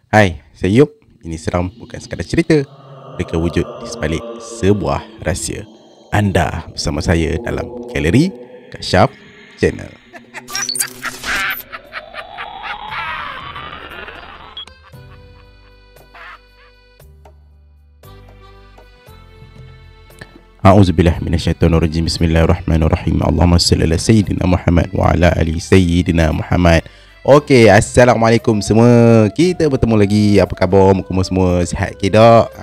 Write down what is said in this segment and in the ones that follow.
Hai, saya Yop. Ini seram bukan sekadar cerita. Mereka wujud di sebalik sebuah rahsia. Anda bersama saya dalam Galeri Kasyaf Channel. A'udzubillah minasyaitonirrajim. Bismillahirrahmanirrahim. Allahumma salli ala sayyidina Muhammad wa ala ali sayyidina Muhammad. Okey, assalamualaikum semua. Kita bertemu lagi. Apa khabar? Muka semua sihat ke tak?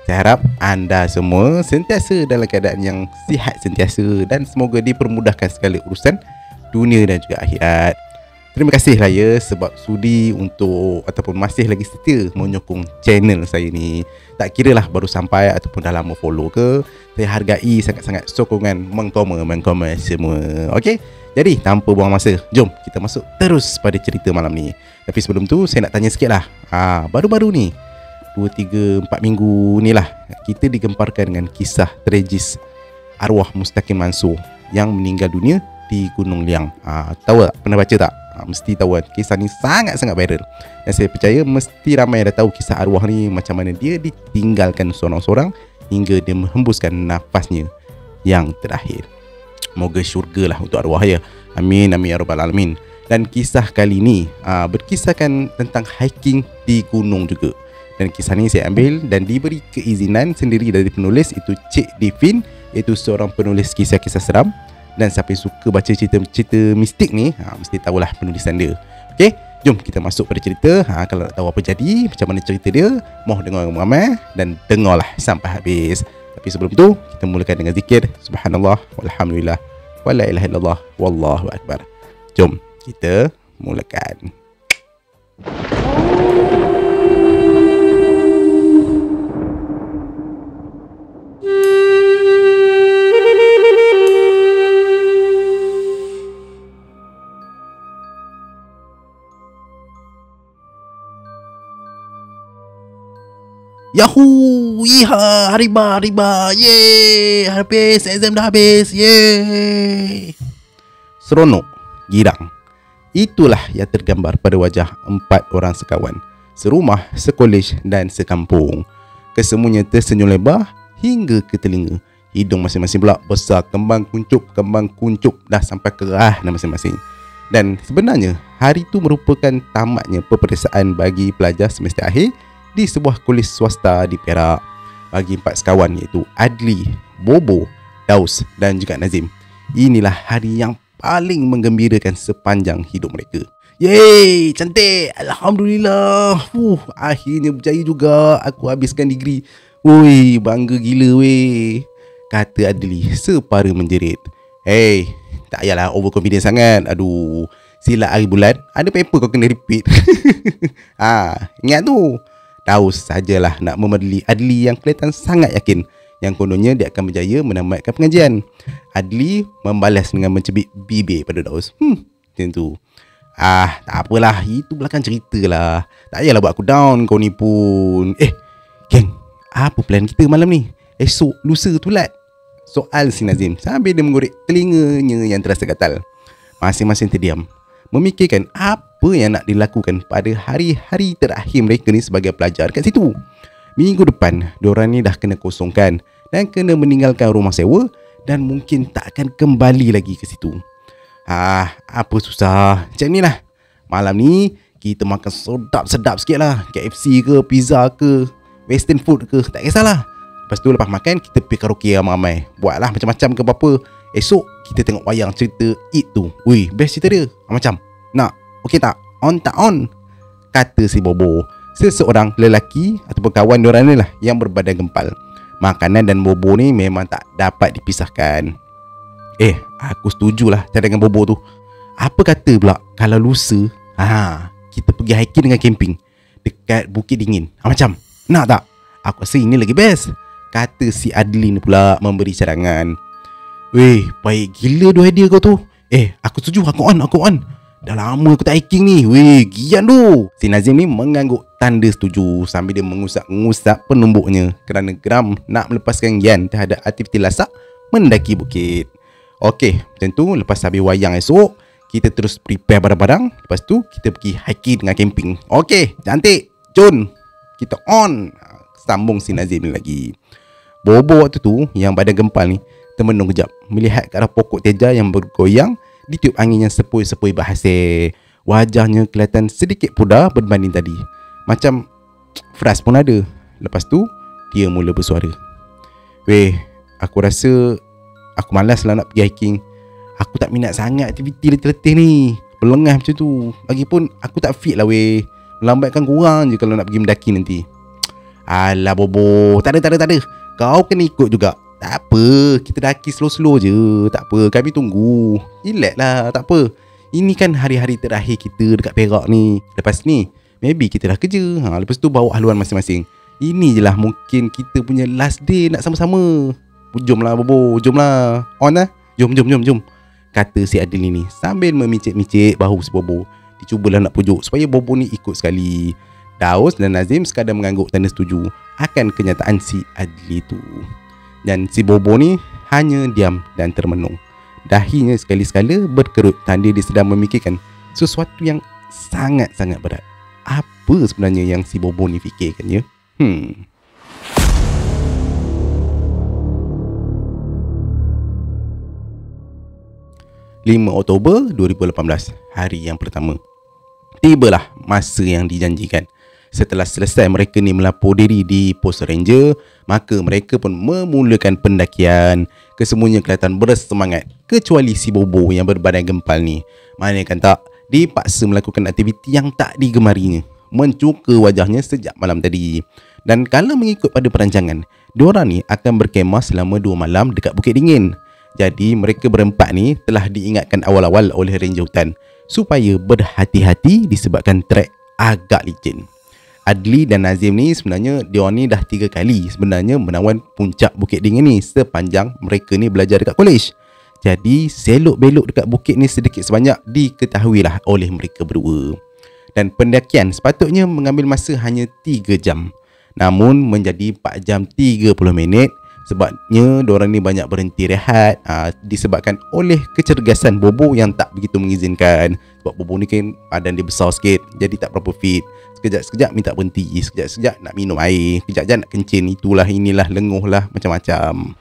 Saya harap anda semua sentiasa dalam keadaan yang sihat sentiasa dan semoga dipermudahkan segala urusan dunia dan juga akhirat. Terima kasih lah ya sebab sudi untuk ataupun masih lagi setia menyokong channel saya ni. Tak kira lah baru sampai ataupun dah lama follow ke, saya hargai sangat-sangat sokongan mengkomen semua. Okey, jadi tanpa buang masa, jom kita masuk terus pada cerita malam ni. Tapi sebelum tu saya nak tanya sikit lah. Baru-baru ni 2, 3, 4 minggu ni lah kita digemparkan dengan kisah tragis arwah Mustaqim Mansur yang meninggal dunia di Gunung Liang. Tahu tak? Pernah baca tak? Mesti tahu kan, kisah ni sangat-sangat viral. Dan saya percaya mesti ramai dah tahu kisah arwah ni, macam mana dia ditinggalkan seorang-seorang hingga dia menghembuskan nafasnya yang terakhir. Moga syurga lah untuk arwah ya. Amin, amin ya rabbal alamin. Dan kisah kali ni berkisahkan tentang hiking di gunung juga. Dan kisah ni saya ambil dan diberi keizinan sendiri dari penulis, itu Cik Divin, iaitu seorang penulis kisah-kisah seram. Dan siapa yang suka baca cerita-cerita mistik ni, mesti tahulah penulisan dia. Okey, jom kita masuk pada cerita. Kalau nak tahu apa jadi, macam mana cerita dia, mohon dengar ramai dan dengarlah sampai habis. Tapi sebelum tu, kita mulakan dengan zikir subhanallah walhamdulillah wala ilaha illallah wallahu akbar. Jom kita mulakan. Yahoo! Iha! Hariba! Yeay! Habis! Exam dah habis! Yeay! Seronok, girang. Itulah yang tergambar pada wajah 4 orang sekawan, serumah, sekolej dan sekampung. Kesemuanya tersenyum lebar hingga ke telinga. Hidung masing-masing pula besar kembang kuncup dah sampai kerah masing-masing. Dan sebenarnya hari itu merupakan tamatnya peperiksaan bagi pelajar semester akhir di sebuah kolej swasta di Perak bagi 4 sekawan, iaitu Adli, Bobo, Daus dan juga Nazim. Inilah hari yang paling menggembirakan sepanjang hidup mereka. Yeay, cantik. Alhamdulillah. Akhirnya berjaya juga aku habiskan degree. Ui, bangga gila weh, kata Adli separa menjerit. Hey, tak payahlah overconfident sangat. Aduh, sila hari bulan ada paper kau kena repeat. Ingat tu. Daus sajalah nak memedali Adli yang kelihatan sangat yakin yang kononnya dia akan berjaya menamatkan pengajian. Adli membalas dengan mencebik bibir pada Daus. Macam tu. Tak apalah, itu belakang cerita lah. Tak payahlah buat aku down kau ni pun. Geng, apa plan kita malam ni? Esok lusa tulat, soal si Nazim sambil dia menggorek telinganya yang terasa gatal. Masing-masing terdiam, memikirkan apa yang nak dilakukan pada hari-hari terakhir mereka ni sebagai pelajar kat situ. Minggu depan, diorang ni dah kena kosongkan dan kena meninggalkan rumah sewa dan mungkin tak akan kembali lagi ke situ. Apa susah. Macam ni lah, malam ni kita makan sedap-sedap sikit lah. KFC ke, pizza ke, western food ke, tak kisahlah. Lepas tu lepas makan, kita pergi karaoke ramai-ramai. Buatlah macam-macam ke apa-apa. Esok kita tengok wayang cerita It tu. Wih, best cerita dia. Macam nak, okey tak? On tak on? Kata si Bobo, seseorang lelaki ataupun kawan diorang ni lah yang berbadan gempal. Makanan dan Bobo ni memang tak dapat dipisahkan. Aku setujulah cara dengan Bobo tu. Apa kata pula kalau lusa kita pergi hiking dengan camping dekat Bukit Dingin? Macam nak tak? Aku rasa ini lagi best, kata si Adlin pula memberi cadangan. Weh, baik gila dua idea kau tu. Aku setuju, aku on. Dah lama aku tak hiking ni. Weh, gian tu. Si Nazim ni mengangguk tanda setuju sambil dia mengusap penumbuknya kerana geram nak melepaskan gian terhadap aktiviti lasak mendaki bukit. Okey, macam tu lepas habis wayang esok, kita terus prepare barang-barang. Lepas tu kita pergi hiking dengan camping. Okey, cantik. Jun, kita on. Sambung si Nazim ni lagi. Bobo waktu tu yang badan gempal ni termenung kejap, melihat ke arah pokok teja yang bergoyang ditiup angin yang sepoi-sepoi bahasa. Wajahnya kelihatan sedikit pudar berbanding tadi. Macam fras pun ada. Lepas tu dia mula bersuara. Weh, aku rasa aku malas lah nak pergi hiking. Aku tak minat sangat aktiviti letih-letih ni. Pelengah macam tu. Lagipun aku tak fit lah weh. Melambatkan korang je kalau nak pergi mendaki nanti. Alah Bobo, tak ada. Kau kena ikut juga. Tak apa, kita daki slow-slow je. Tak apa, kami tunggu. Relax lah, tak apa. Ini kan hari-hari terakhir kita dekat Perak ni. Lepas ni, maybe kita dah kerja. Lepas tu bawa haluan masing-masing. Ini je lah mungkin kita punya last day nak sama-sama. Jom lah Bobo, jom lah. On lah. Jom. Kata si Adil ni sambil memicit-micit bahu si Bobo. Dicubalah nak pujuk supaya Bobo ni ikut sekali. Daus dan Nazim sekadar mengangguk tanda setuju akan kenyataan si Adli tu. Dan si Bobo ni hanya diam dan termenung. Dahinya sekali-sekala berkerut tanda dia sedang memikirkan sesuatu yang sangat-sangat berat. Apa sebenarnya yang si Bobo ni fikirkan ya? 5 Oktober 2018, hari yang pertama. Tibalah masa yang dijanjikan. Setelah selesai mereka ni melapor diri di pos ranger, maka mereka pun memulakan pendakian. Kesemuanya kelihatan bersemangat, kecuali si Bobo yang berbadan gempal ni. Mana kan tak, dipaksa melakukan aktiviti yang tak digemarinya. Mencuka wajahnya sejak malam tadi. Dan kalau mengikut pada perancangan, diorang ni akan berkemah selama 2 malam dekat Bukit Dingin. Jadi mereka berempat ni telah diingatkan awal-awal oleh ranger hutan supaya berhati-hati disebabkan trek agak licin. Adli dan Nazim ni sebenarnya diorang ni dah 3 kali sebenarnya menawan puncak Bukit Dingin ni sepanjang mereka ni belajar dekat kolej. Jadi selok-belok dekat bukit ni sedikit sebanyak diketahuilah oleh mereka berdua. Dan pendakian sepatutnya mengambil masa hanya 3 jam. Namun menjadi 4 jam 30 minit sebabnya diorang ni banyak berhenti rehat disebabkan oleh kecergasan Bobo yang tak begitu mengizinkan. Sebab Bobo ni kan badan dia besar sikit, jadi tak berapa fit. Sekejap-sekejap minta berhenti, sekejap-sekejap nak minum air, sekejap-sekejap nak kencing, itulah inilah, lenguh lah, macam-macam.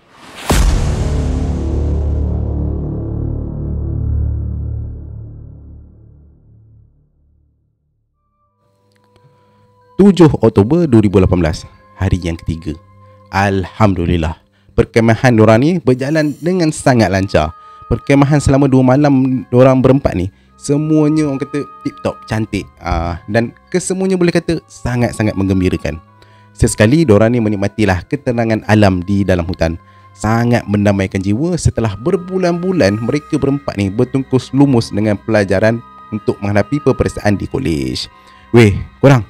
(7 Oktober 2018), hari yang ketiga. Alhamdulillah, perkemahan diorang ni berjalan dengan sangat lancar. Perkemahan selama 2 malam diorang berempat ni semuanya orang kata tip-top, cantik. Dan kesemuanya boleh kata sangat-sangat menggembirakan. Sesekali diorang ni menikmatilah ketenangan alam di dalam hutan. Sangat mendamaikan jiwa setelah berbulan-bulan mereka berempat ni bertungkus lumus dengan pelajaran untuk menghadapi peperiksaan di kolej. Weh, korang,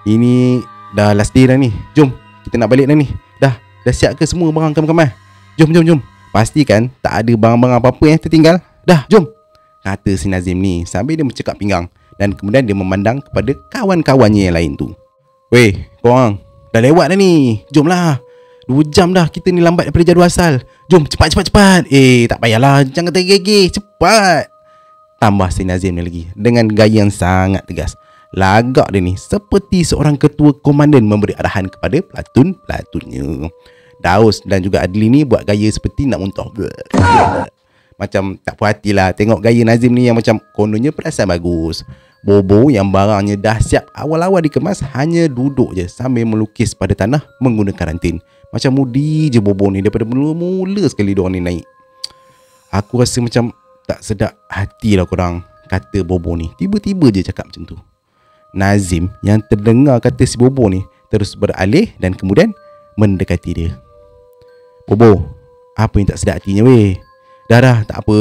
ini dah last day dah ni. Jom, kita nak balik dah ni. Dah siap ke semua barang kemas-kemas? Jom. Pastikan tak ada barang-barang apa-apa yang tertinggal. Dah, jom, kata si Nazim ni sambil dia mencekak pinggang. Dan kemudian dia memandang kepada kawan-kawannya yang lain tu. Weh, korang, dah lewat dah ni. Jomlah, 2 jam dah kita ni lambat daripada jadual asal. Jom, cepat. Tak payahlah, jangan tergigih, cepat, tambah si Nazim ni lagi dengan gaya yang sangat tegas. Lagak dia ni seperti seorang ketua komandan memberi arahan kepada pelatun-pelatunnya. Daus dan juga Adli ni buat gaya seperti nak muntah. Macam tak puas hati lah tengok gaya Nazim ni yang macam kononnya perasaan bagus. Bobo yang barangnya dah siap awal-awal dikemas hanya duduk je sambil melukis pada tanah menggunakan ranting. Macam mudi je Bobo ni daripada mula-mula sekali diorang ni naik. Aku rasa macam tak sedap hati lah korang, kata Bobo ni. Tiba-tiba je cakap macam tu. Nazim yang terdengar kata si Bobo ni terus beralih dan kemudian mendekati dia. Bobo, apa yang tak sedap hatinya weh? Dah, tak apa.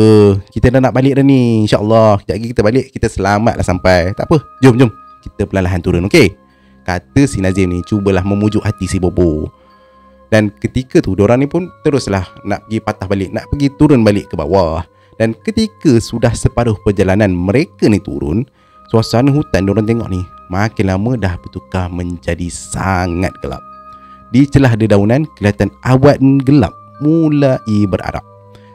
Kita dah nak balik dah ni, InsyaAllah. Sekejap lagi kita balik, kita selamat lah sampai. Tak apa, jom. Kita perlahan turun, okey? Kata si Nazim ni cubalah memujuk hati si Bobo. Dan ketika tu diorang ni pun teruslah nak pergi patah balik, nak pergi turun balik ke bawah. Dan ketika sudah separuh perjalanan mereka ni turun, suasana hutan diorang tengok ni makin lama dah bertukar menjadi sangat gelap. Di celah dedaunan kelihatan awan gelap mulai berarak.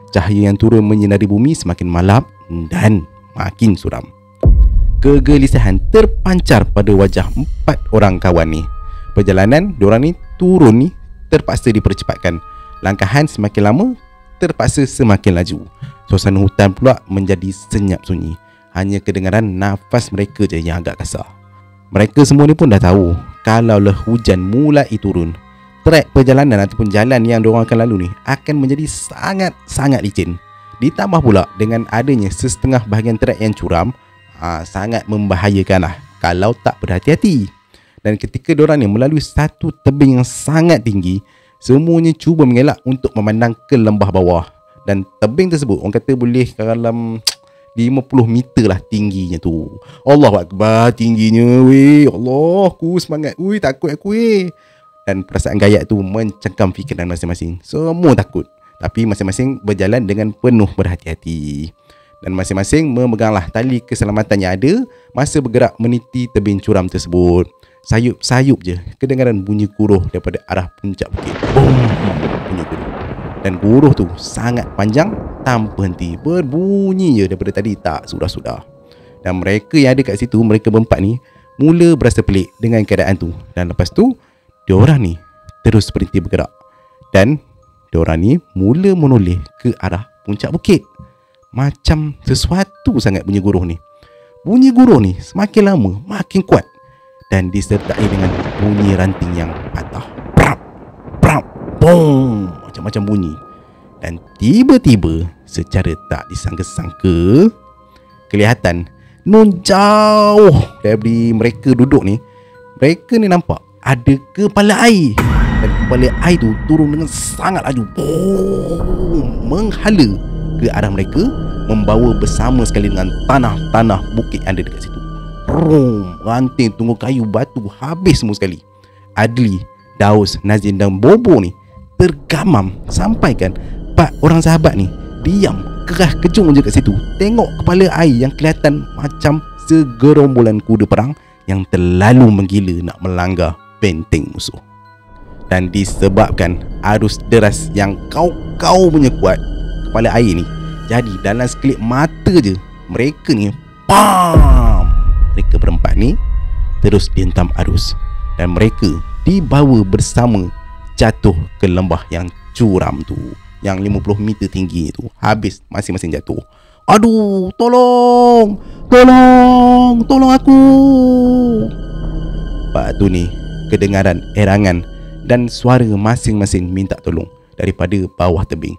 Cahaya yang turun menyinari bumi semakin malap dan makin suram. Kegelisahan terpancar pada wajah 4 orang kawan ni. Perjalanan diorang ni turun ni terpaksa dipercepatkan. Langkah Hans semakin lama terpaksa semakin laju. Suasana hutan pula menjadi senyap sunyi. Hanya kedengaran nafas mereka je yang agak kasar. Mereka semua ni pun dah tahu kalaulah hujan mulai turun, trek perjalanan ataupun jalan yang diorang akan lalu ni akan menjadi sangat-sangat licin. Ditambah pula dengan adanya setengah bahagian trek yang curam, sangat membahayakan lah kalau tak berhati-hati. Dan ketika diorang ni melalui satu tebing yang sangat tinggi, semuanya cuba mengelak untuk memandang ke lembah bawah. Dan tebing tersebut orang kata boleh dalam 50 meter lah tingginya tu. Allahu Akbar, tingginya weh. Allah, aku semangat. Ui, takut aku weh. Dan perasaan gayat tu mencengkam fikiran masing-masing. Semua takut, tapi masing-masing berjalan dengan penuh berhati-hati. Dan masing-masing memeganglah tali keselamatan yang ada masa bergerak meniti tebing curam tersebut. Sayup-sayup je kedengaran bunyi guruh daripada arah puncak bukit. Boom! Bunyi guruh. Dan guruh tu sangat panjang tanpa henti, berbunyi je daripada tadi tak sudah-sudah. Dan mereka yang ada kat situ, mereka berempat ni mula berasa pelik dengan keadaan tu. Dan lepas tu diorang ni terus berhenti bergerak. Dan diorang ni mula menoleh ke arah puncak bukit. Macam sesuatu sangat bunyi guruh ni. Bunyi guruh ni semakin lama makin kuat dan disertai dengan bunyi ranting yang patah. Prap, prap, boom, macam-macam bunyi. Dan tiba-tiba secara tak disangka-sangka, kelihatan nun jauh dari mereka duduk ni, mereka ni nampak ada kepala air. Dan kepala air tu turun dengan sangat laju, boom, menghala ke arah mereka, membawa bersama sekali dengan tanah-tanah bukit yang ada dekat situ. Ranting, tunggu kayu, batu habis semua sekali. Adli, Daus, Nazim dan Bobo ni tergamam sampaikan 4 orang sahabat ni diam kerah kejung je kat situ, tengok kepala air yang kelihatan macam segerombolan kuda perang yang terlalu menggila nak melanggar benteng musuh. Dan disebabkan arus deras yang kau punya kuat, kepala air ni jadi dalam sekelip mata je mereka ni mereka berempat ni terus dihentam arus dan mereka dibawa bersama jatuh ke lembah yang curam tu, yang 50 meter tinggi tu. Habis masing-masing jatuh. Aduh, tolong aku. Pak tu ni kedengaran erangan dan suara masing-masing minta tolong daripada bawah tebing.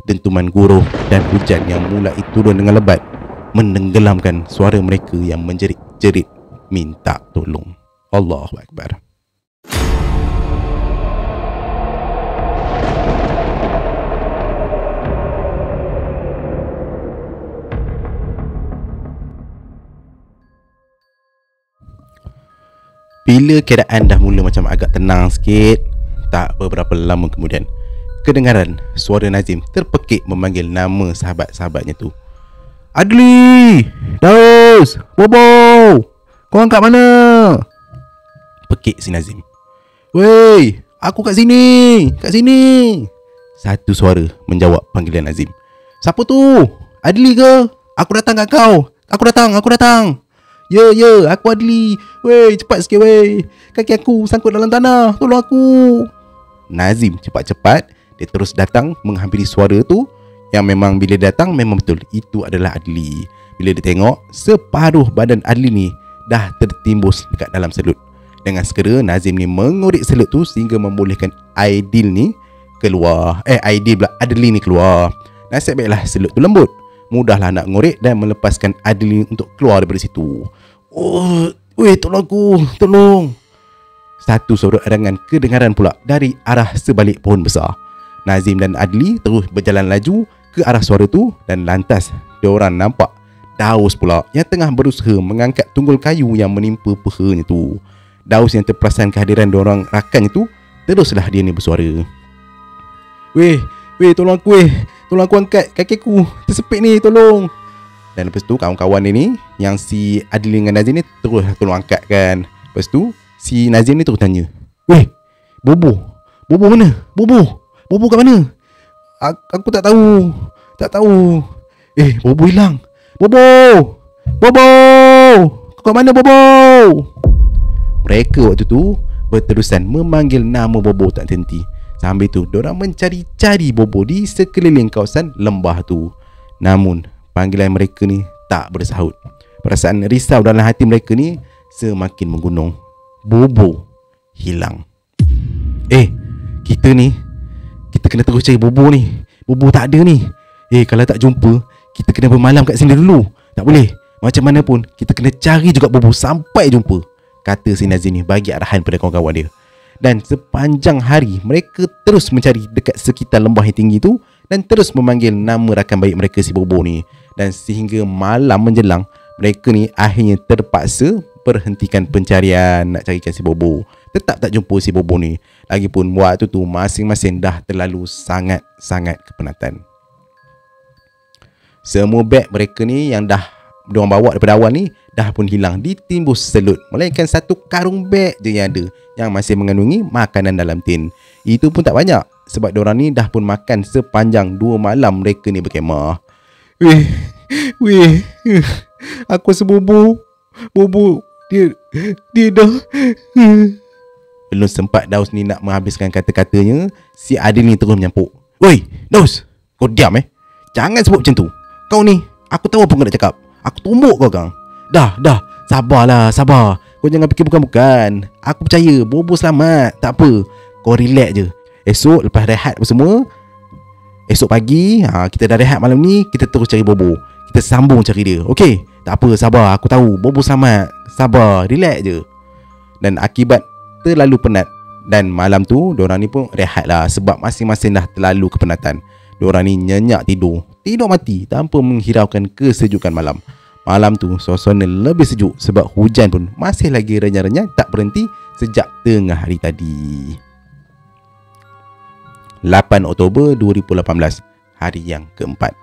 Dentuman guruh dan hujan yang mulai turun dengan lebat menenggelamkan suara mereka yang menjerit-jerit minta tolong. Allahu Akbar. Bila keadaan dah mula macam agak tenang sikit, tak beberapa lama kemudian, kedengaran suara Nazim terpekik memanggil nama sahabat-sahabatnya tu. Adli, Daus, Bobo, korang kat mana? Pekik si Nazim. Wey, aku kat sini. Satu suara menjawab panggilan Nazim. Siapa tu? Adli ke? Aku datang kat kau. Aku datang. Ya, aku Adli. Wey, cepat sikit wey. Kaki aku sangkut dalam tanah. Tolong aku. Nazim cepat-cepat dia terus datang menghampiri suara tu, yang memang bila datang memang betul itu adalah Adli. Bila dia tengok, separuh badan Adli ni dah tertimbus dekat dalam selut. Dengan segera Nazim ni mengorek selut tu sehingga membolehkan Adli ni keluar. Adli ni keluar. Nasib baiklah selut tu lembut, mudahlah nak ngorek dan melepaskan Adli untuk keluar daripada situ. Oh, weh, tolong aku, tolong. Satu suara erangan kedengaran pula dari arah sebalik pohon besar. Nazim dan Adli terus berjalan laju ke arah suara tu dan lantas diorang nampak Daus pula yang tengah berusaha mengangkat tunggul kayu yang menimpa pehanya tu. Daus yang terperasan kehadiran diorang rakannya tu, teruslah dia ni bersuara. Weh, tolong aku tolong aku angkat kaki aku, tersepit ni, tolong. Dan lepas tu kawan-kawan ni yang si Adli dengan Nazim ni terus tolong angkat kan. Lepas tu si Nazim ni terus tanya, weh, Bobo mana? Bobo kat mana? Aku tak tahu. Bobo hilang. Bobo, Kat mana Bobo? Mereka waktu tu berterusan memanggil nama Bobo tak henti. Sambil tu diorang mencari-cari Bobo di sekeliling kawasan lembah tu. Namun panggilan mereka ni tak bersahut. Perasaan risau dalam hati mereka ni semakin menggunung. Bobo hilang. Kita kena terus cari Bobo ni. Bobo tak ada ni. Kalau tak jumpa, kita kena bermalam kat sini dulu. Tak boleh. Macam mana pun kita kena cari juga Bobo sampai jumpa, kata si Nazim ni bagi arahan pada kawan-kawan dia. Dan sepanjang hari mereka terus mencari dekat sekitar lembah yang tinggi tu dan terus memanggil nama rakan baik mereka si Bobo ni. Dan sehingga malam menjelang, mereka ni akhirnya terpaksa berhentikan pencarian nak carikan si Bobo. Tetap tak jumpa si Bobo ni. Lagipun waktu tu masing-masing dah terlalu sangat-sangat kepenatan. Semua beg mereka ni yang dah diorang bawa daripada awal ni dah pun hilang ditimbus selut. Melainkan satu karung beg je yang ada, yang masih mengandungi makanan dalam tin. Itu pun tak banyak sebab diorang ni dah pun makan sepanjang 2 malam mereka ni berkemah. Aku rasa Bobo Dia dah Belum sempat Daus ni nak menghabiskan kata-katanya, si Adil ni terus menyampuk. Woi Daus, kau diam Jangan sebut macam tu. Kau ni, aku tahu apa kau nak cakap. Aku tumbuk kau kang. Dah sabar. Kau jangan fikir bukan-bukan. Aku percaya Bobo selamat. Tak apa, kau relax je. Esok lepas rehat semua, esok pagi kita dah rehat malam ni, kita terus cari Bobo. Kita sambung cari dia. Okey? Tak apa, sabar. Aku tahu Bobo selamat. Sabar, relax je. Dan akibat terlalu penat, dan malam tu diorang ni pun rehat lah sebab masing-masing dah terlalu kepenatan. Diorang ni nyenyak tidur mati tanpa menghiraukan kesejukan malam. Malam tu suasana lebih sejuk sebab hujan pun masih lagi renyah-renyah tak berhenti sejak tengah hari tadi. 8 Oktober 2018, hari yang keempat.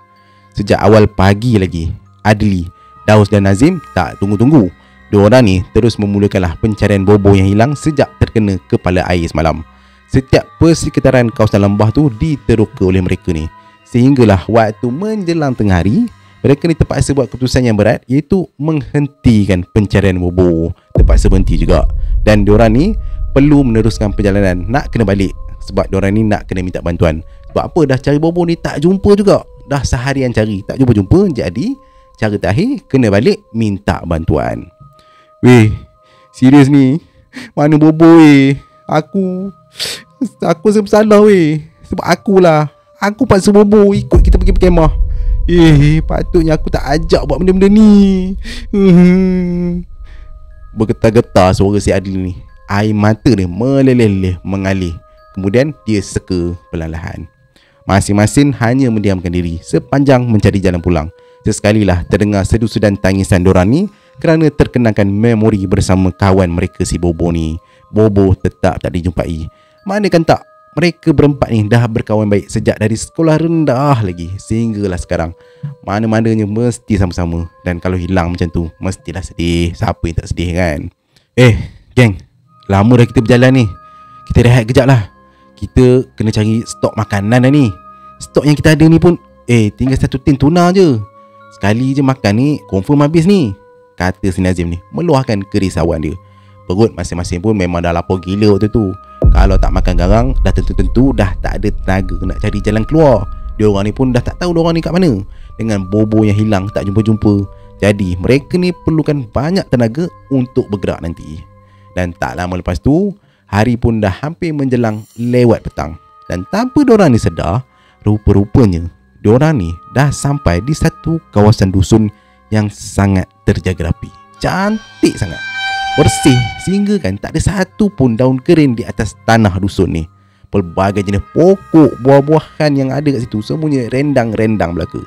Sejak awal pagi lagi, Adli, Daus dan Nazim tak tunggu-tunggu. Diorang ni terus memulakanlah pencarian Bobo yang hilang sejak terkena kepala air semalam. Setiap persekitaran kawasan lembah tu diteroka oleh mereka ni. Sehinggalah waktu menjelang tengah hari, mereka ni terpaksa buat keputusan yang berat, iaitu menghentikan pencarian Bobo. Terpaksa berhenti juga. Dan diorang ni perlu meneruskan perjalanan nak kena balik sebab diorang ni nak kena minta bantuan. Sebab apa, dah cari Bobo ni tak jumpa juga. Dah seharian cari tak jumpa-jumpa. Jadi cara terakhir kena balik minta bantuan. Serius ni, mana Bobo Aku rasa bersalah sebab aku paksa Bobo ikut kita pergi berkemah. Patutnya aku tak ajak buat benda-benda ni. Bergetar-getar suara si Adil ni. Air mata dia meleleh-leleh mengalir. Kemudian dia seka perlahan-lahan. Masing-masing hanya mendiamkan diri sepanjang mencari jalan pulang. Sesekalilah terdengar sedu-sedu dan tangisan diorang ni kerana terkenangkan memori bersama kawan mereka si Bobo ni. Bobo tetap tak dijumpai. Manakan tak, mereka berempat ni dah berkawan baik sejak dari sekolah rendah lagi sehinggalah sekarang. Mana-mananya mesti sama-sama. Dan kalau hilang macam tu, mestilah sedih. Siapa yang tak sedih kan? Geng, lama dah kita berjalan ni. Kita rehat kejap lah. Kita kena cari stok makanan dah ni. Stok yang kita ada ni pun tinggal 1 tin tuna je. Sekali je makan ni confirm habis ni, kata si Nazim ni meluahkan kerisauan dia. Perut masing-masing pun memang dah lapar gila waktu tu. Kalau tak makan garang, dah tentu-tentu dah tak ada tenaga nak cari jalan keluar. Diorang ni pun dah tak tahu diorang ni kat mana. Dengan Bobo yang hilang tak jumpa-jumpa, jadi mereka ni perlukan banyak tenaga untuk bergerak nanti. Dan tak lama lepas tu, hari pun dah hampir menjelang lewat petang. Dan tanpa diorang ni sedar, rupa-rupanya diorang ni dah sampai di satu kawasan dusun yang sangat terjaga rapi. Cantik sangat, bersih sehingga kan tak ada satu pun daun kering di atas tanah dusun ni. Pelbagai jenis pokok, buah-buahan yang ada kat situ semuanya rendang-rendang belaka.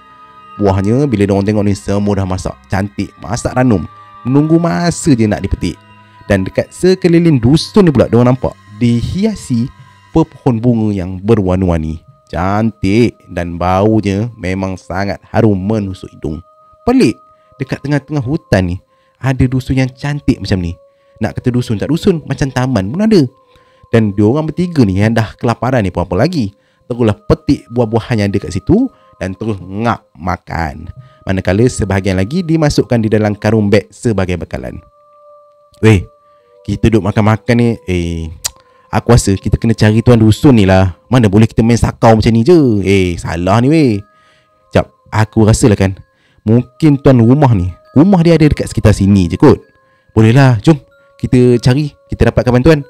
Buahnya bila diorang tengok ni semua dah masak, cantik, masak ranum, menunggu masa je nak dipetik. Dan dekat sekeliling dusun ni pula diorang nampak dihiasi pepohon bunga yang berwarna-warni. Cantik dan baunya memang sangat harum menusuk hidung. Pelik, dekat tengah-tengah hutan ni ada dusun yang cantik macam ni. Nak kata dusun tak dusun, macam taman pun ada. Dan diorang bertiga ni yang dah kelaparan ni pun apa lagi, teruslah petik buah-buahan yang ada kat situ dan terus ngap makan. Manakala sebahagian lagi dimasukkan di dalam karung beg sebagai bekalan. Weh, kita duduk makan-makan ni, aku rasa kita kena cari tuan dusun ni lah. Mana boleh kita main sakau macam ni je. Salah ni weh. Sekejap, aku rasa lah kan, mungkin tuan rumah ni, rumah dia ada dekat sekitar sini je kot. Boleh lah, jom kita cari, kita dapatkan bantuan.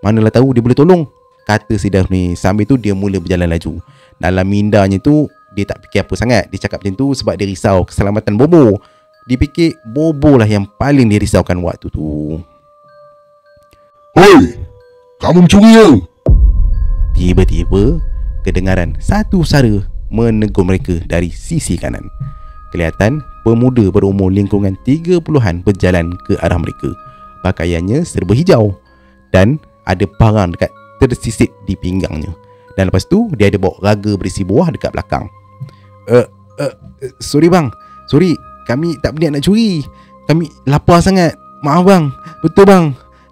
Manalah tahu dia boleh tolong, kata si Dauf ni. Sambil tu dia mula berjalan laju. Dalam mindanya tu, dia tak fikir apa sangat. Dia cakap macam tu sebab dia risau keselamatan Bobo. Dia fikir Bobo lah yang paling dia risaukan waktu tu. Hoi, kamu mencuri ke? Tiba-tiba kedengaran satu suara menegur mereka dari sisi kanan. Kelihatan pemuda berumur lingkungan 30-an berjalan ke arah mereka. Pakaiannya serba hijau dan ada parang dekat tersisip di pinggangnya. Dan lepas tu dia ada bawa raga berisi buah dekat belakang. Sorry bang, sorry, kami tak berniat nak curi. Kami lapar sangat. Maaf bang. Betul bang.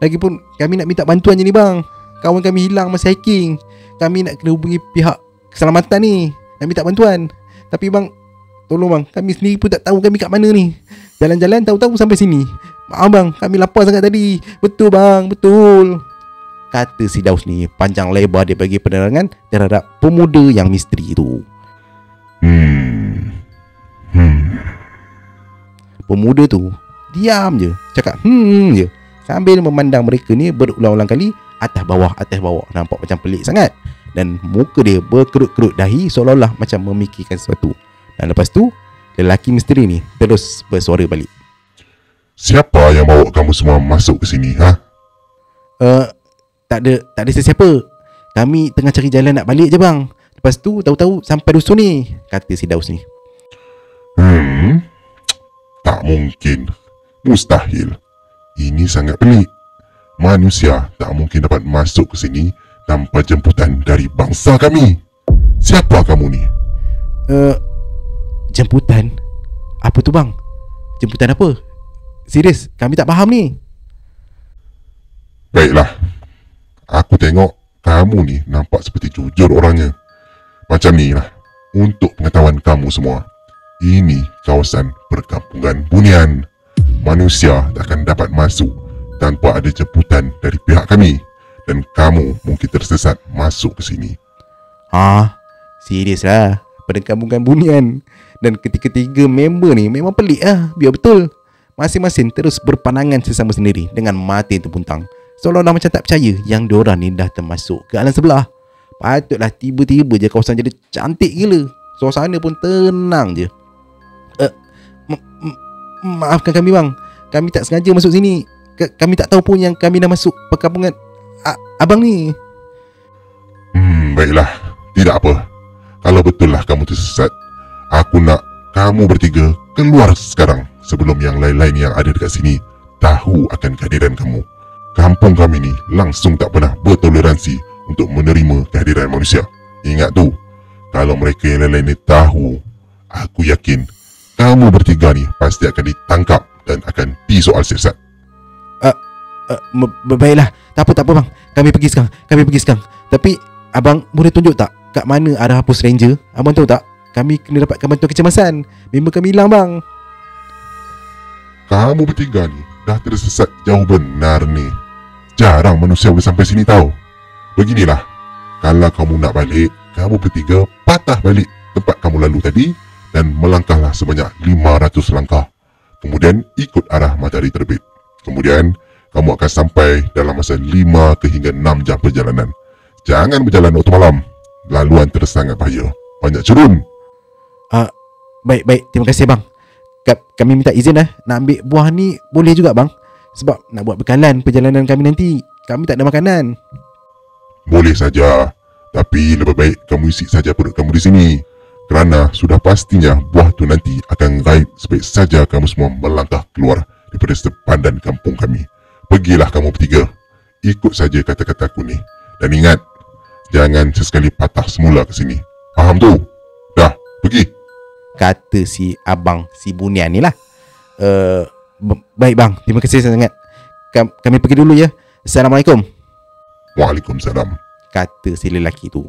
Lagipun kami nak minta bantuan je ni bang. Kawan kami hilang masa hiking. Kami nak kena hubungi pihak keselamatan ni, nak minta bantuan. Tapi bang, tolong bang, kami sendiri pun tak tahu kami kat mana ni. Jalan-jalan tahu-tahu sampai sini. Maaf bang, kami lapar sangat tadi. Betul bang, betul, kata si Daus ni. Panjang lebar dia bagi penerangan terhadap pemuda yang misteri tu. Pemuda tu diam je, cakap je, sambil memandang mereka ni berulang-ulang kali atas bawah. Nampak macam pelik sangat. Dan muka dia berkerut-kerut dahi seolah-olah macam memikirkan sesuatu. Dan lepas tu lelaki misteri ni terus bersuara balik. Siapa yang bawa kamu semua masuk ke sini, ha? Tak ada sesiapa. Kami tengah cari jalan nak balik je bang. Lepas tu tahu-tahu sampai dusun ni, kata si Daus ni. Tak mungkin. Mustahil. Ini sangat pelik. Manusia tak mungkin dapat masuk ke sini tanpa jemputan dari bangsa kami. Siapa kamu ni? Jemputan? Apa tu bang? Jemputan apa? Serius, kami tak faham ni. Baiklah. Aku tengok kamu ni nampak seperti jujur orangnya. Macam ni lah. Untuk pengetahuan kamu semua, ini kawasan perkampungan Bunian. Manusia tak akan dapat masuk tanpa ada jemputan dari pihak kami. Dan kamu mungkin tersesat masuk ke sini. Serius lah, perkampungan Bunian. Dan ketiga-tiga member ni memang pelik lah, biar betul. Masing-masing terus berpandangan sesama sendiri dengan mata yang terpuntang, seolah-olah macam tak percaya yang diorang ni dah termasuk ke alam sebelah. Patutlah tiba-tiba je kawasan jadi cantik gila. Suasana pun tenang je. Maafkan kami bang, kami tak sengaja masuk sini. Kami tak tahu pun yang kami dah masuk perkampungan abang ni. Baiklah, tidak apa. Kalau betul lah kamu tersesat, aku nak kamu bertiga keluar sekarang sebelum yang lain-lain yang ada dekat sini tahu akan kehadiran kamu. Kampung kami ni langsung tak pernah bertoleransi untuk menerima kehadiran manusia. Ingat tu, kalau mereka yang lain-lain ni tahu, aku yakin kamu bertiga ni pasti akan ditangkap dan akan disoal siasat. Baiklah, tak apa bang, kami pergi sekarang. Tapi abang boleh tunjuk tak kat mana arah pos ranger? Abang tahu tak, kami kena dapatkan bantuan kecemasan. Member kami hilang bang. Kamu bertiga ni dah tersesat jauh benar ni. Jarang manusia boleh sampai sini tahu. Beginilah, kalau kamu nak balik, kamu bertiga patah balik tempat kamu lalu tadi dan melangkahlah sebanyak 500 langkah. Kemudian ikut arah matahari terbit. Kemudian kamu akan sampai dalam masa 5 hingga 6 jam perjalanan. Jangan berjalan waktu malam. Laluan tersangat bahaya. Banyak cerun. Baik, terima kasih bang. Kami minta izin nak ambil buah ni, boleh juga bang? Sebab nak buat bekalan perjalanan kami nanti. Kami tak ada makanan. Boleh saja, tapi lebih baik kamu isi saja perut kamu di sini. Kerana sudah pastinya buah tu nanti akan gaib sebaik saja kamu semua melangkah keluar daripada sepandan kampung kami. Pergilah kamu bertiga. Ikut saja kata-kata aku ni. Dan ingat, jangan sesekali patah semula ke sini. Faham tu? Dah, pergi, kata si abang si Bunian ni lah. Baik bang, terima kasih sangat. Kami pergi dulu ya. Assalamualaikum. Waalaikumsalam, kata si lelaki tu.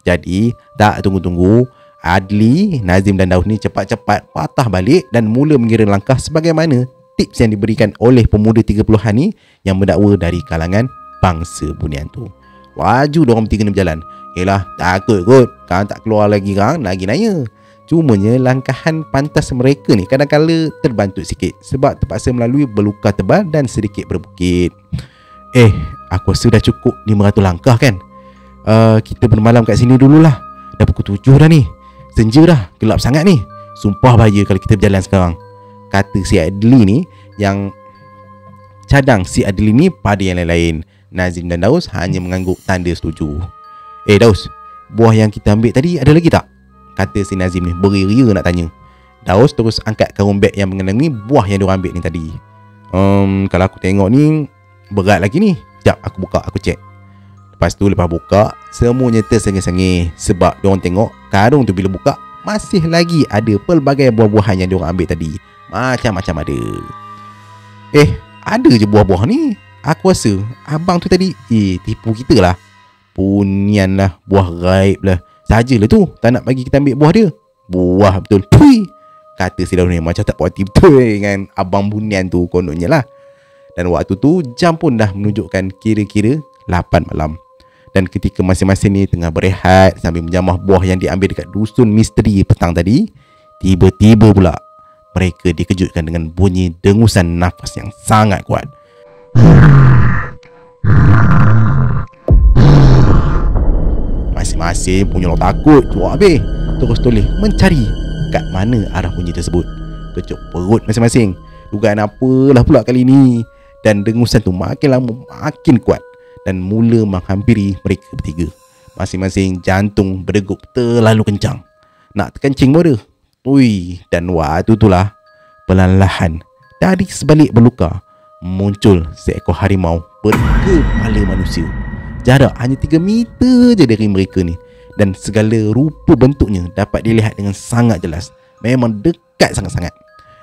Jadi tak tunggu-tunggu, Adli, Nazim dan Daud ni cepat-cepat patah balik dan mula mengira langkah sebagaimana tips yang diberikan oleh pemuda 30-an ni yang mendakwa dari kalangan bangsa bunian tu. Laju diorang bertiga ni berjalan. Yelah, takut kot kan tak keluar lagi kan, lagi nanya. Cumanya langkahan pantas mereka ni kadang-kala terbantut sikit sebab terpaksa melalui beluka tebal dan sedikit berbukit. Aku rasa dah cukup 500 langkah kan. Kita bermalam kat sini dululah. Dah pukul 7 dah ni. Senja dah, gelap sangat ni. Sumpah bahaya kalau kita berjalan sekarang, kata si Adli ni. Yang cadang si Adli ni pada yang lain-lain. Nazim dan Daus hanya mengangguk tanda setuju. Daus, buah yang kita ambil tadi ada lagi tak? Kata si Nazim ni beria-ria nak tanya. Daus terus angkat karung beg yang mengenangi buah yang diorang ambil ni tadi. Kalau aku tengok ni berat lagi ni. Sekejap aku buka, aku cek. Lepas buka, semuanya tersengih-sengih sebab diorang tengok karung tu bila buka masih lagi ada pelbagai buah-buahan yang diorang ambil tadi. Macam-macam ada. Ada je buah-buah ni. Aku rasa abang tu tadi tipu kita lah. Punian lah, buah gaib lah. Sajalah tu tak nak bagi kita ambil buah dia. Buah betul. Pui, kata si Daun ni macam tak puas hati betul dengan abang bunian tu kononnya lah. Dan waktu tu jam pun dah menunjukkan kira-kira 8 malam. Dan ketika masing-masing ni tengah berehat sambil menjamah buah yang diambil dekat dusun misteri petang tadi, tiba-tiba pula mereka dikejutkan dengan bunyi dengusan nafas yang sangat kuat. Masing-masing punya orang takut cuak habis. Terus toleh mencari kat mana arah bunyi tersebut. Kecuk perut masing-masing. Dugaan apalah pula kali ni. Dan dengusan tu makin lama makin kuat dan mula menghampiri mereka bertiga. Masing-masing jantung berdegup terlalu kencang. Nak terkencing pun ada. Dan waktu itulah perlahan-lahan dari sebalik beluka muncul seekor harimau berkepala manusia. Jarak hanya 3 meter je dari mereka ni. Dan segala rupa bentuknya dapat dilihat dengan sangat jelas. Memang dekat sangat-sangat.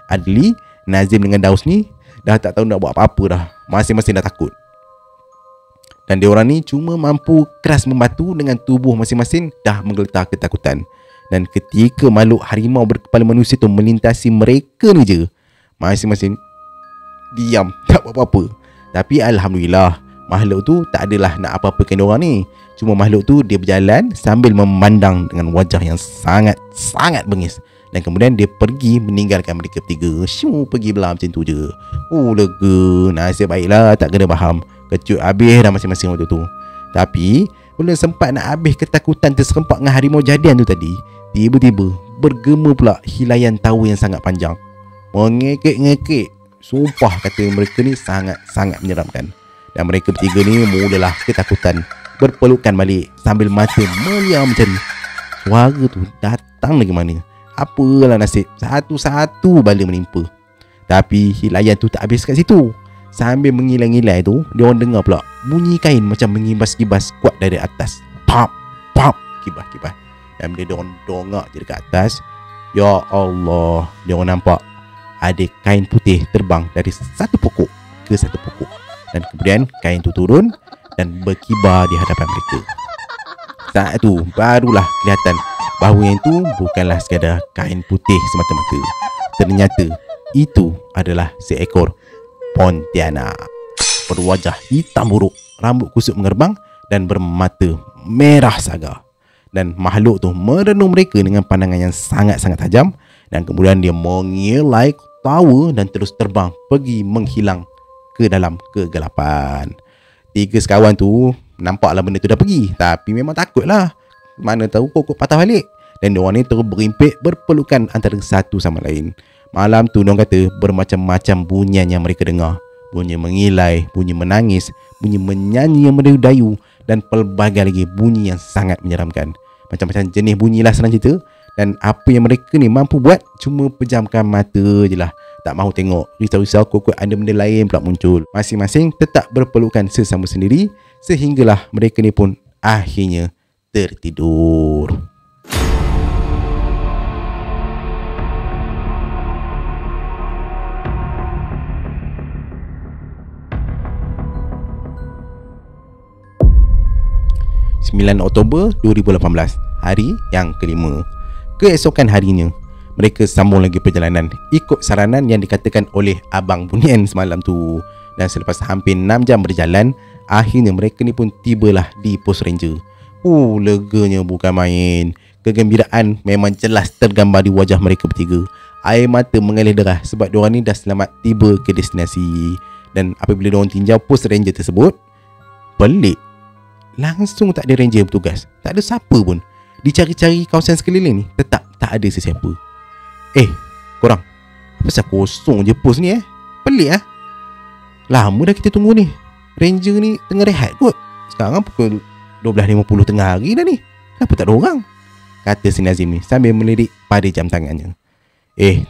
Adli, Nazim dengan Daus ni dah tak tahu nak buat apa-apa dah. Masing-masing dah takut. Dan diorang ni cuma mampu keras membatu dengan tubuh masing-masing dah menggeletar ketakutan. Dan ketika makhluk harimau berkepala manusia tu melintasi mereka ni je, masing-masing diam, tak buat apa-apa. Tapi Alhamdulillah, makhluk tu tak adalah nak apa-apakan diorang ni. Cuma makhluk tu dia berjalan sambil memandang dengan wajah yang sangat-sangat bengis. Dan kemudian dia pergi meninggalkan mereka bertiga. Pergi belah macam tu je. Lega. Nasib baiklah tak kena faham. Kecut habis dah masing-masing waktu tu. Tapi bila sempat nak habis ketakutan terserempak dengan harimau jadian tu tadi, tiba-tiba bergema pula hilaian tawa yang sangat panjang. Mengekek-ngekek. Sumpah kata mereka ni sangat-sangat menyeramkan. Dan mereka bertiga ni mulalah ketakutan, berpelukan balik sambil mata meliam mencari. Suara tu datang dari mana? Apalah nasib, satu-satu bala menimpa. Tapi hilaian tu tak habis kat situ. Sambil mengilai-ngilai tu, dia orang dengar pula bunyi kain macam mengibas-gibas kuat dari atas. Pap, pap, kibas-kibas. Dan bila dia orang dongak je dekat atas, ya Allah, dia orang nampak ada kain putih terbang dari satu pokok ke satu pokok. Dan kemudian kain tu turun dan berkibar di hadapan mereka. Saat tu barulah kelihatan bahawa yang tu bukanlah sekadar kain putih semata-mata. Ternyata itu adalah seekor Pontianak berwajah hitam buruk, rambut kusut mengerbang dan bermata merah saga. Dan makhluk tu merenung mereka dengan pandangan yang sangat-sangat tajam. Dan kemudian dia mengilai tawa dan terus terbang pergi menghilang ke dalam kegelapan. 3 sekawan tu nampaklah benda tu dah pergi, tapi memang takutlah. Mana tahu kokok patah balik. Dan diorang ni terus berimpit berpelukan antara satu sama lain. Malam tu diorang kata bermacam-macam bunyian yang mereka dengar. Bunyi mengilai, bunyi menangis, bunyi menyanyi yang mendayu-dayu, dan pelbagai lagi bunyi yang sangat menyeramkan. Macam-macam jenis bunyi lah senang cerita. Dan apa yang mereka ni mampu buat cuma pejamkan mata je lah. Tak mahu tengok risau-risau kokok ada benda lain pula muncul. Masing-masing tetap berpelukan sesama sendiri, sehinggalah mereka ni pun akhirnya tertidur. Oktober 2018, hari yang kelima. Keesokan harinya, mereka sambung lagi perjalanan ikut saranan yang dikatakan oleh Abang Bunian semalam tu. Dan selepas hampir 6 jam berjalan, akhirnya mereka ni pun tibalah di pos ranger. Leganya bukan main. Kegembiraan memang jelas tergambar di wajah mereka bertiga. Air mata mengalir derah sebab diorang ni dah selamat tiba ke destinasi. Dan apabila diorang tinjau pos ranger tersebut, pelik, langsung tak ada ranger bertugas. Tak ada siapa pun. Dicari-cari kawasan sekeliling ni, tetap tak ada sesiapa. Korang, pasal kosong je pos ni Pelik Lama dah kita tunggu ni. Ranger ni tengah rehat kot. Sekarang pukul 12.50 tengah hari dah ni. Kenapa tak ada orang? Kata si Nazim ni sambil melirik pada jam tangannya.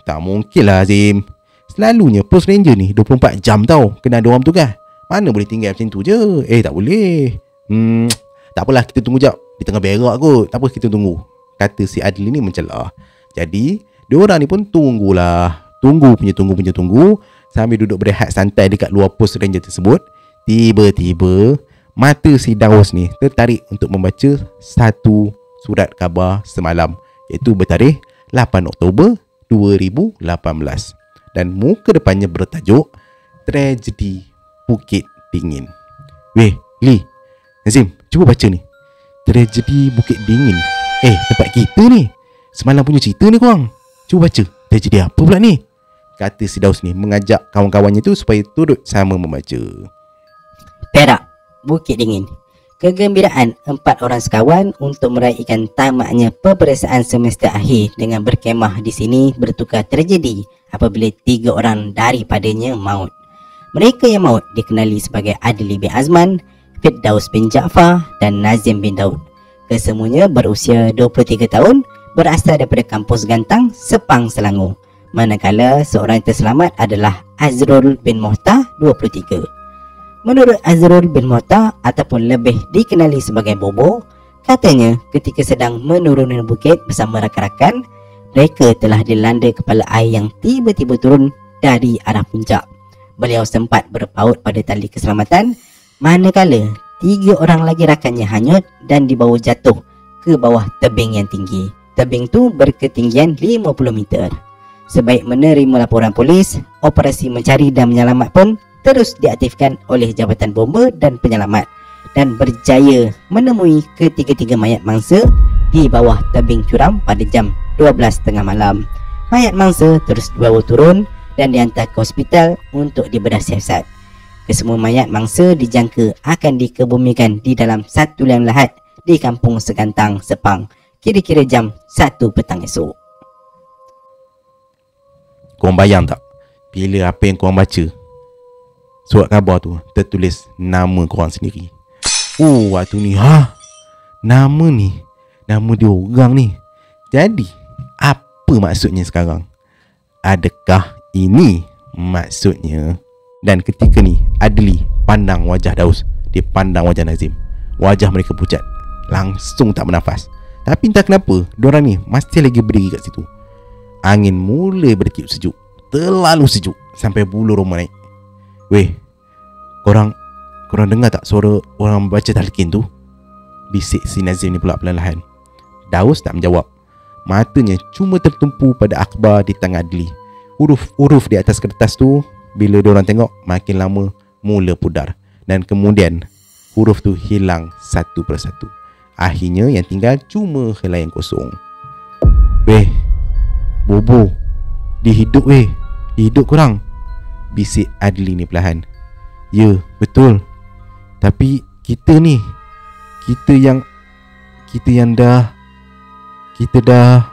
Tak mungkin lah Azim. Selalunya pos ranger ni 24 jam tau kena ada orang bertugas. Mana boleh tinggal macam tu je. Tak boleh. Tak apalah, kita tunggu jap. Di tengah berak kot. Tak apa, kita tunggu. Kata si Adli ni mencelah. Jadi diorang ni pun tunggulah. Tunggu sambil duduk berehat santai dekat luar pos ranger tersebut. Tiba-tiba mata si Daus ni tertarik untuk membaca satu surat khabar semalam, iaitu bertarikh 8 Oktober 2018. Dan muka depannya bertajuk Tragedi Bukit Dingin. Li, Nazim, cuba baca ni. Tragedi Bukit Dingin. Tempat kita ni. Semalam punya cerita ni korang. Cuba baca, tragedi apa pula ni? Kata si Daus ni mengajak kawan-kawannya tu supaya turut sama membaca. Perak, Bukit Dingin. Kegembiraan 4 orang sekawan untuk meraihkan tamatnya peperiksaan semester akhir dengan berkemah di sini bertukar tragedi apabila 3 orang daripadanya maut. Mereka yang maut dikenali sebagai Adli bin Azman, Firdaus bin Jaafar dan Nazim bin Daud. Kesemuanya berusia 23 tahun, berasal daripada kampus Gantang, Sepang, Selangor. Manakala seorang yang terselamat adalah Azrul bin Mohtar, 23. Menurut Azrul bin Mohtar ataupun lebih dikenali sebagai Bobo, katanya ketika sedang menuruni bukit bersama rakan-rakan, mereka telah dilanda kepala air yang tiba-tiba turun dari arah puncak. Beliau sempat berpaut pada tali keselamatan, manakala 3 orang lagi rakannya hanyut dan dibawa jatuh ke bawah tebing yang tinggi. Tebing tu berketinggian 50 meter. Sebaik menerima laporan polis, operasi mencari dan menyelamat pun terus diaktifkan oleh Jabatan Bomba dan Penyelamat dan berjaya menemui ketiga-tiga mayat mangsa di bawah tebing curam pada jam 12.30 malam. Mayat mangsa terus dibawa turun dan dihantar ke hospital untuk dibedah siasat. Kesemua mayat mangsa dijangka akan dikebumikan di dalam satu liang lahat di kampung Segantang, Sepang, kira-kira jam 1 petang esok. Korang bayang tak, bila apa yang korang baca, surat khabar tu tertulis nama korang sendiri. Waktu ni nama ni, nama dia orang ni. Jadi apa maksudnya sekarang? Adakah ini maksudnya? Dan ketika ni Adli pandang wajah Daus, dia pandang wajah Nazim. Wajah mereka pucat, langsung tak bernafas. Tapi entah kenapa diorang ni masih lagi berdiri kat situ. Angin mula bertiup sejuk, terlalu sejuk sampai bulu roma naik. Korang dengar tak suara orang baca talqin tu? Bisik si Nazim ni pula perlahan-lahan. Daus tak menjawab. Matanya cuma tertumpu pada akhbar di tangan Adli. Huruf-huruf di atas kertas tu bila diorang tengok makin lama mula pudar. Dan kemudian huruf tu hilang satu persatu. Akhirnya yang tinggal cuma helai yang kosong. Bobo, dihidup dihidup korang, bisik Adli ni perlahan. Ya, betul. Tapi kita ni, kita dah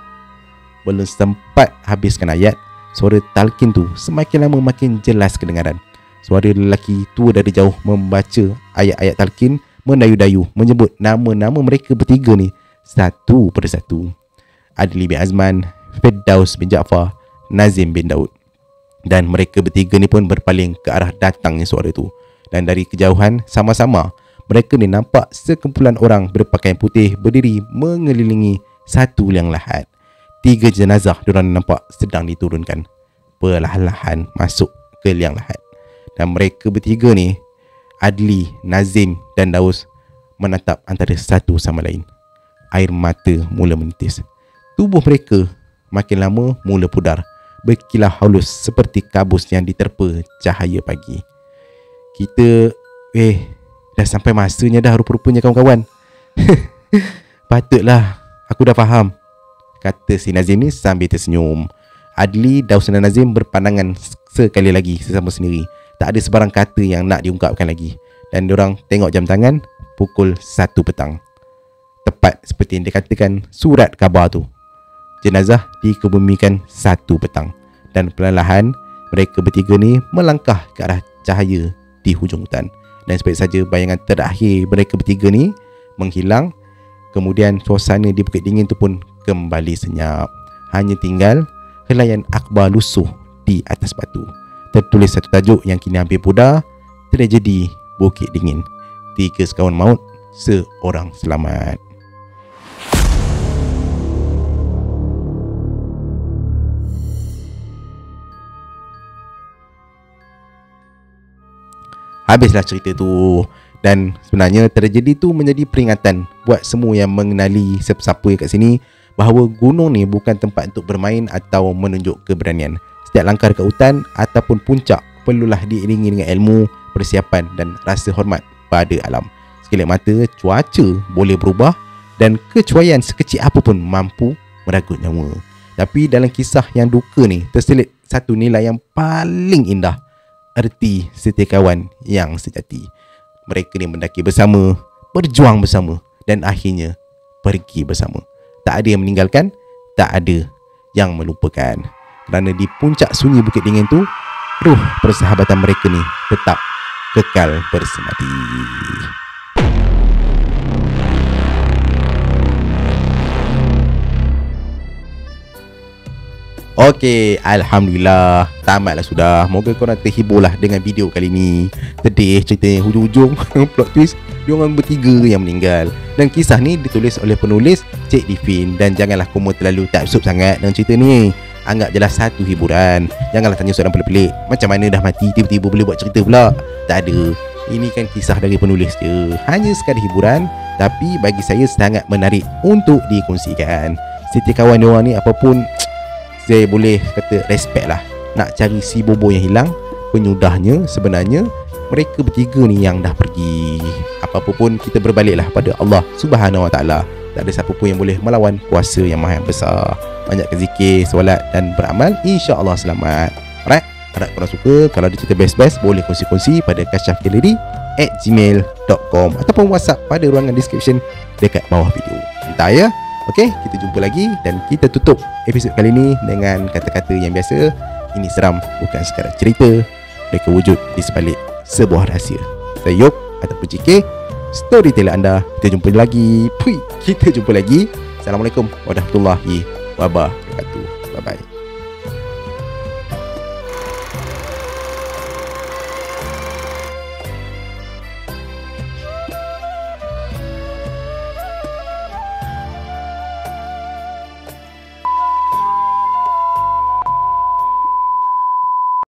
belum sempat habiskan ayat, suara talqin tu semakin lama makin jelas kedengaran. Suara lelaki tua dari jauh membaca ayat-ayat talqin mendayu-dayu menyebut nama-nama mereka bertiga ni satu persatu. Adli bin Azman, Firdaus bin Jaafar, Nazim bin Daud. Dan mereka bertiga ni pun berpaling ke arah datangnya suara tu. Dan dari kejauhan sama-sama mereka ni nampak sekumpulan orang berpakaian putih berdiri mengelilingi satu liang lahat. 3 jenazah diorang nampak sedang diturunkan perlahan-lahan masuk ke liang lahat. Dan mereka bertiga ni, Adli, Nazim dan Daus, menatap antara satu sama lain. Air mata mula menitis. Tubuh mereka makin lama mula pudar, berkilau halus seperti kabus yang diterpa cahaya pagi. Kita dah sampai masanya dah rupa-rupanya kawan-kawan. Patutlah, aku dah faham, kata si Nazim ni sambil tersenyum. Adli, Daus dan Nazim berpandangan sekali lagi sesama sendiri. Tak ada sebarang kata yang nak diungkapkan lagi. Dan diorang tengok jam tangan, pukul 1 petang. Tepat seperti yang dikatakan surat khabar tu. Jenazah dikebumikan 1 petang. Dan perlahan mereka bertiga ni melangkah ke arah cahaya di hujung hutan. Dan seperti saja bayangan terakhir mereka bertiga ni menghilang. Kemudian suasana di Bukit Dingin tu pun kembali senyap. Hanya tinggal helaian akhbar lusuh di atas batu. Tertulis satu tajuk yang kini hampir pudar: Tragedi Bukit Dingin. 3 sekawan maut, seorang selamat. Habislah cerita tu. Dan sebenarnya tragedi tu menjadi peringatan buat semua yang mengenali siapa-siapa kat sini bahawa gunung ni bukan tempat untuk bermain atau menunjuk keberanian. Setiap langkah dekat hutan ataupun puncak perlulah diiringi dengan ilmu, persiapan dan rasa hormat pada alam. Sekilap mata, cuaca boleh berubah dan kecuaian sekecil apa pun mampu merenggut nyawa. Tapi dalam kisah yang duka ni terselit satu nilai yang paling indah: erti setia kawan yang sejati. Mereka ni mendaki bersama, berjuang bersama dan akhirnya pergi bersama. Tak ada yang meninggalkan, tak ada yang melupakan. Kerana di puncak sunyi Bukit Dingin tu, ruh persahabatan mereka ni tetap kekal bersemadi. Okey, Alhamdulillah, tamatlah sudah. Moga korang terhiburlah dengan video kali ni. Sedih ceritanya, hujung-hujung plot twist, diorang bertiga yang meninggal. Dan kisah ni ditulis oleh penulis Cik Divin. Dan janganlah kamu terlalu taksub sangat dengan cerita ni. Anggap jelas satu hiburan. Janganlah tanya soalan pelik-pelik, macam mana dah mati tiba-tiba boleh buat cerita pula. Tak ada. Ini kan kisah dari penulis je, hanya sekadar hiburan, tapi bagi saya sangat menarik untuk dikongsikan. Setiap kawan diorang ni apapun, saya boleh kata respect lah. Nak cari si Bobo yang hilang, penyudahnya sebenarnya mereka bertiga ni yang dah pergi. Apa-apa pun kita berbaliklah pada Allah Subhanahu Wa Taala. Tak ada siapa pun yang boleh melawan kuasa yang maha besar. Banyakkan zikir, solat dan beramal, insya-Allah selamat. Alright, harap korang suka. Kalau ada cerita best-best, boleh kongsi-kongsi pada kashafgallery@gmail.com ataupun WhatsApp pada ruangan description dekat bawah video. Entah ya. Okey, kita jumpa lagi dan kita tutup episod kali ni dengan kata-kata yang biasa. Ini seram, bukan sekadar cerita. Mereka wujud di sebalik sebuah rahsia. Saya Yop ataupun CK, storyteller anda. Kita jumpa lagi. Kita jumpa lagi. Assalamualaikum warahmatullahi wabarakatuh. Bye-bye.